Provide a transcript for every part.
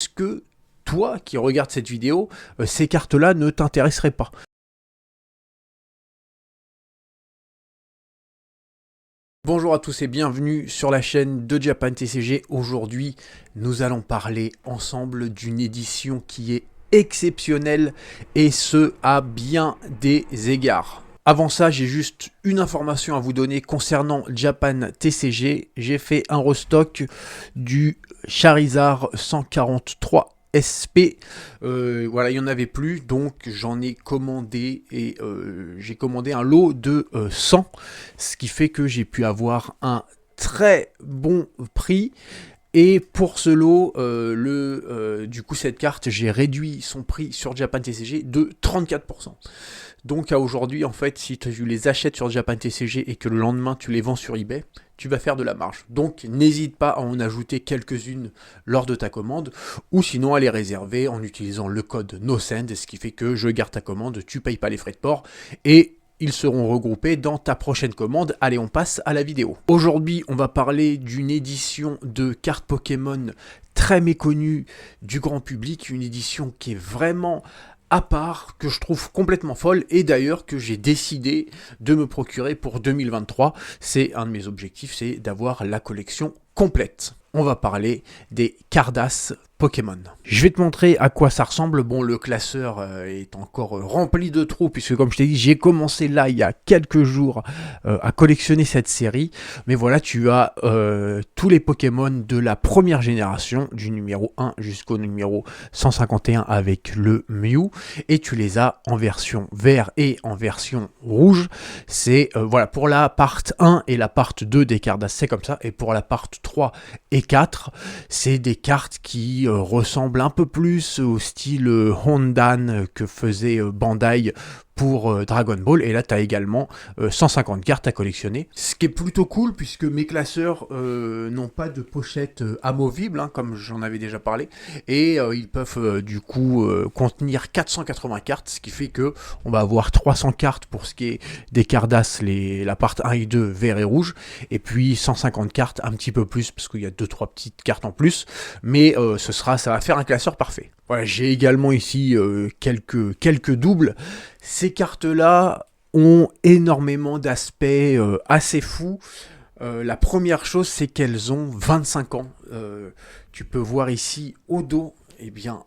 Est-ce que toi qui regardes cette vidéo, ces cartes-là ne t'intéresseraient pas? Bonjour à tous et bienvenue sur la chaîne de Japan TCG. Aujourd'hui, nous allons parler ensemble d'une édition qui est exceptionnelle et ce à bien des égards. Avant ça, j'ai juste une information à vous donner concernant Japan TCG. J'ai fait un restock du Charizard 143 SP. Voilà, il n'y en avait plus, donc j'en ai commandé et j'ai commandé un lot de 100, ce qui fait que j'ai pu avoir un très bon prix. Et pour ce lot, du coup cette carte, j'ai réduit son prix sur Japan TCG de 34%. Donc à aujourd'hui, en fait, si tu les achètes sur Japan TCG et que le lendemain tu les vends sur eBay, tu vas faire de la marge. Donc n'hésite pas à en ajouter quelques-unes lors de ta commande, ou sinon à les réserver en utilisant le code NOSEND, ce qui fait que je garde ta commande, tu payes pas les frais de port, et ils seront regroupés dans ta prochaine commande. Allez, on passe à la vidéo. Aujourd'hui, on va parler d'une édition de cartes Pokémon très méconnue du grand public, une édition qui est vraiment à part, que je trouve complètement folle, et d'ailleurs que j'ai décidé de me procurer pour 2023. C'est un de mes objectifs, c'est d'avoir la collection complète. On va parler des Cardass Pokémon. Je vais te montrer à quoi ça ressemble. Bon, le classeur est encore rempli de trous, puisque comme je t'ai dit, j'ai commencé là, il y a quelques jours, à collectionner cette série. Mais voilà, tu as tous les Pokémon de la première génération, du numéro 1 jusqu'au numéro 151 avec le Mew. Et tu les as en version vert et en version rouge. C'est, voilà, pour la part 1 et la part 2 des Cardass, c'est comme ça. Et pour la part 3 et 4, c'est des cartes qui ressemblent un peu plus au style Hondan que faisait Bandai pour Dragon Ball, et là tu as également 150 cartes à collectionner, ce qui est plutôt cool puisque mes classeurs n'ont pas de pochette amovible, hein, comme j'en avais déjà parlé, et ils peuvent du coup contenir 480 cartes, ce qui fait que on va avoir 300 cartes pour ce qui est des Cardass, la part 1 et 2 vert et rouge, et puis 150 cartes un petit peu plus parce qu'il y a 2-3 petites cartes en plus, mais ça va faire un classeur parfait. Voilà, j'ai également ici quelques doubles. Ces cartes-là ont énormément d'aspects assez fous. La première chose, c'est qu'elles ont 25 ans. Tu peux voir ici au dos, eh bien,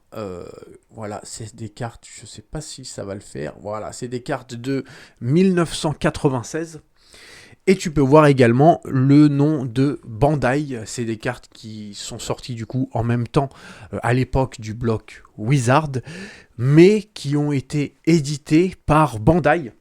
voilà, c'est des cartes, je ne sais pas si ça va le faire. Voilà, c'est des cartes de 1996. Et tu peux voir également le nom de Bandai. C'est des cartes qui sont sorties du coup en même temps à l'époque du bloc Wizard, mais qui ont été éditées par Bandai.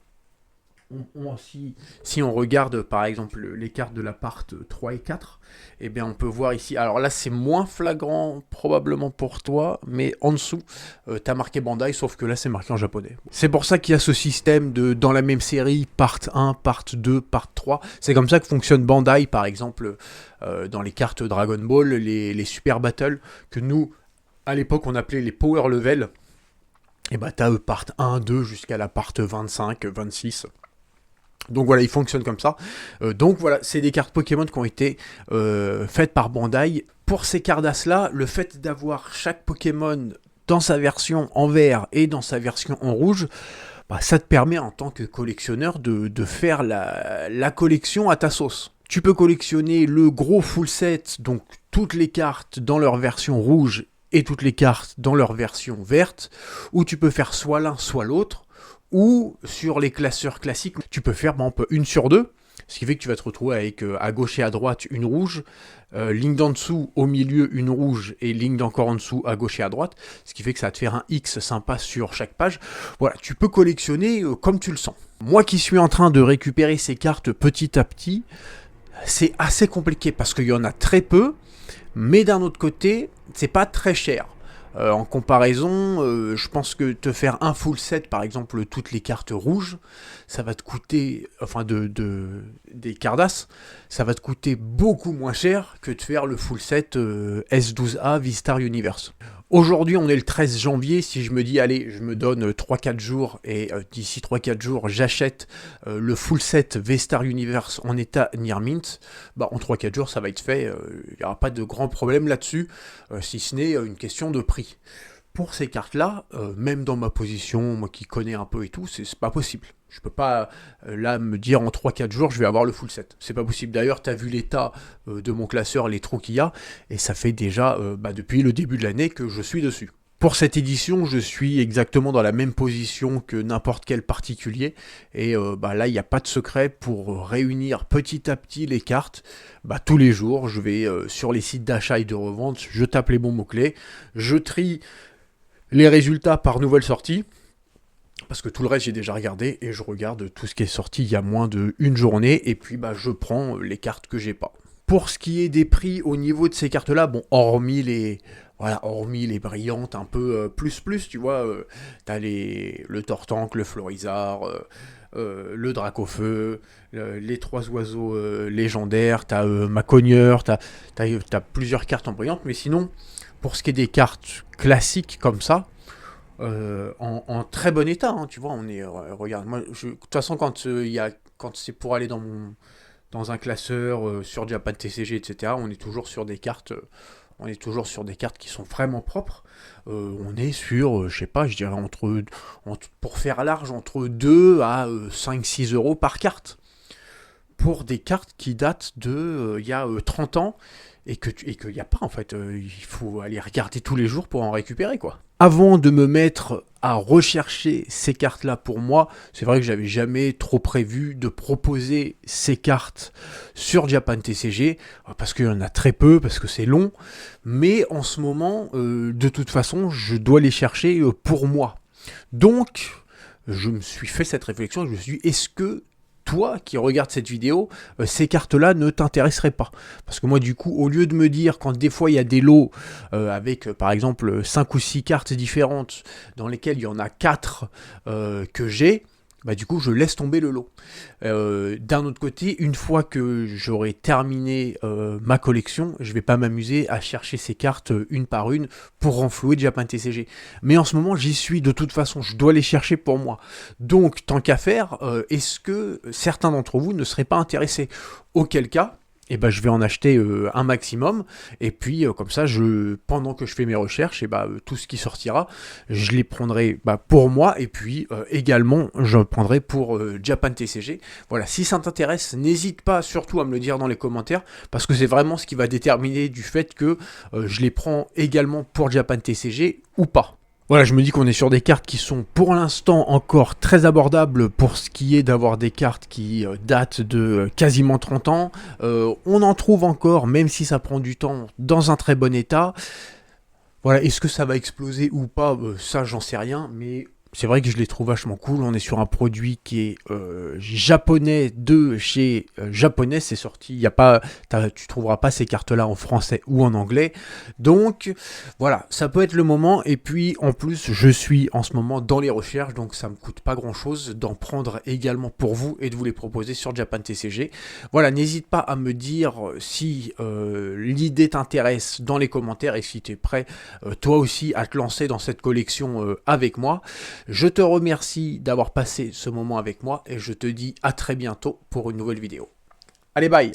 Si on regarde par exemple les cartes de la part 3 et 4, eh bien on peut voir ici, alors là c'est moins flagrant probablement pour toi, mais en dessous tu as marqué Bandai, sauf que là c'est marqué en japonais. C'est pour ça qu'il y a ce système de dans la même série, part 1, part 2, part 3, c'est comme ça que fonctionne Bandai par exemple dans les cartes Dragon Ball, les Super Battle, que nous à l'époque on appelait les Power Level, et bah t'as part 1, 2 jusqu'à la part 25, 26. Donc voilà, il fonctionne comme ça. Donc voilà, c'est des cartes Pokémon qui ont été faites par Bandai. Pour ces Cardass-là, le fait d'avoir chaque Pokémon dans sa version en vert et dans sa version en rouge, bah, ça te permet en tant que collectionneur de faire la collection à ta sauce. Tu peux collectionner le gros full set, donc toutes les cartes dans leur version rouge et toutes les cartes dans leur version verte, ou tu peux faire soit l'un soit l'autre, ou sur les classeurs classiques, tu peux faire par exemple une sur deux, ce qui fait que tu vas te retrouver avec à gauche et à droite une rouge, ligne d'en dessous au milieu une rouge et ligne d'encore en dessous à gauche et à droite, ce qui fait que ça va te faire un X sympa sur chaque page. Voilà, tu peux collectionner comme tu le sens. Moi qui suis en train de récupérer ces cartes petit à petit, c'est assez compliqué parce qu'il y en a très peu, mais d'un autre côté, c'est pas très cher. En comparaison, je pense que te faire un full set, par exemple toutes les cartes rouges, ça va te coûter, enfin des Cardass, ça va te coûter beaucoup moins cher que de faire le full set S12A V-Star Universe. Aujourd'hui, on est le 13 janvier. Si je me dis, allez, je me donne 3-4 jours et d'ici 3-4 jours, j'achète le full set V-Star Universe en état Near Mint, bah, en 3-4 jours, ça va être fait. Il n'y aura pas de grand problème là-dessus, si ce n'est une question de prix. Pour ces cartes-là, même dans ma position, moi qui connais un peu et tout, c'est pas possible. Je peux pas là me dire en 3-4 jours je vais avoir le full set. C'est pas possible. D'ailleurs, tu as vu l'état de mon classeur, les trous qu'il y a, et ça fait déjà depuis le début de l'année que je suis dessus. Pour cette édition, je suis exactement dans la même position que n'importe quel particulier. Et là, il n'y a pas de secret pour réunir petit à petit les cartes. Tous les jours, je vais sur les sites d'achat et de revente, je tape les bons mots-clés, je trie les résultats par nouvelle sortie, parce que tout le reste j'ai déjà regardé, et je regarde tout ce qui est sorti il y a moins d'une journée, et puis je prends les cartes que j'ai pas. Pour ce qui est des prix au niveau de ces cartes-là, bon, hormis les brillantes un peu plus, tu vois, t'as le Tortank, le Florizard, le Dracofeu, les 3 oiseaux légendaires, t'as ma Cogneur, t'as plusieurs cartes en brillante, mais sinon, pour ce qui est des cartes classiques comme ça, en très bon état, hein, tu vois, on est, regarde, moi, de toute façon, quand c'est pour aller dans un classeur sur Japan TCG, etc., on est toujours sur des cartes qui sont vraiment propres. On est sur, je sais pas, je dirais pour faire large, entre 2 à 5-6 euros par carte. Pour des cartes qui datent de il y a 30 ans, et qu'il n'y a pas, en fait. Il faut aller regarder tous les jours pour en récupérer, quoi. Avant de me mettre à rechercher ces cartes-là pour moi, c'est vrai que j'avais jamais trop prévu de proposer ces cartes sur Japan TCG, parce qu'il y en a très peu, parce que c'est long, mais en ce moment, de toute façon, je dois les chercher pour moi. Donc, je me suis fait cette réflexion, je me suis dit, est-ce que toi qui regardes cette vidéo, ces cartes-là ne t'intéresseraient pas. Parce que moi, du coup, au lieu de me dire, quand des fois il y a des lots avec, par exemple, 5 ou 6 cartes différentes, dans lesquelles il y en a 4 que j'ai, du coup, je laisse tomber le lot. D'un autre côté, une fois que j'aurai terminé ma collection, je vais pas m'amuser à chercher ces cartes une par une pour renflouer Japan TCG. Mais en ce moment, j'y suis de toute façon, je dois les chercher pour moi. Donc, tant qu'à faire, est-ce que certains d'entre vous ne seraient pas intéressés? Auquel cas, je vais en acheter un maximum, et puis comme ça, pendant que je fais mes recherches, tout ce qui sortira, je les prendrai pour moi, et puis également, je prendrai pour Japan TCG. Voilà, si ça t'intéresse, n'hésite pas surtout à me le dire dans les commentaires, parce que c'est vraiment ce qui va déterminer du fait que je les prends également pour Japan TCG ou pas. Voilà, je me dis qu'on est sur des cartes qui sont pour l'instant encore très abordables pour ce qui est d'avoir des cartes qui datent de quasiment 30 ans. On en trouve encore, même si ça prend du temps, dans un très bon état. Voilà, est-ce que ça va exploser ou pas? Ça, j'en sais rien, mais c'est vrai que je les trouve vachement cool. On est sur un produit qui est japonais de chez japonais. C'est sorti. Tu trouveras pas ces cartes-là en français ou en anglais. Donc voilà, ça peut être le moment. Et puis en plus, je suis en ce moment dans les recherches, donc ça me coûte pas grand-chose d'en prendre également pour vous et de vous les proposer sur Japan TCG. Voilà, n'hésite pas à me dire si l'idée t'intéresse dans les commentaires et si tu es prêt toi aussi à te lancer dans cette collection avec moi. Je te remercie d'avoir passé ce moment avec moi et je te dis à très bientôt pour une nouvelle vidéo. Allez, bye!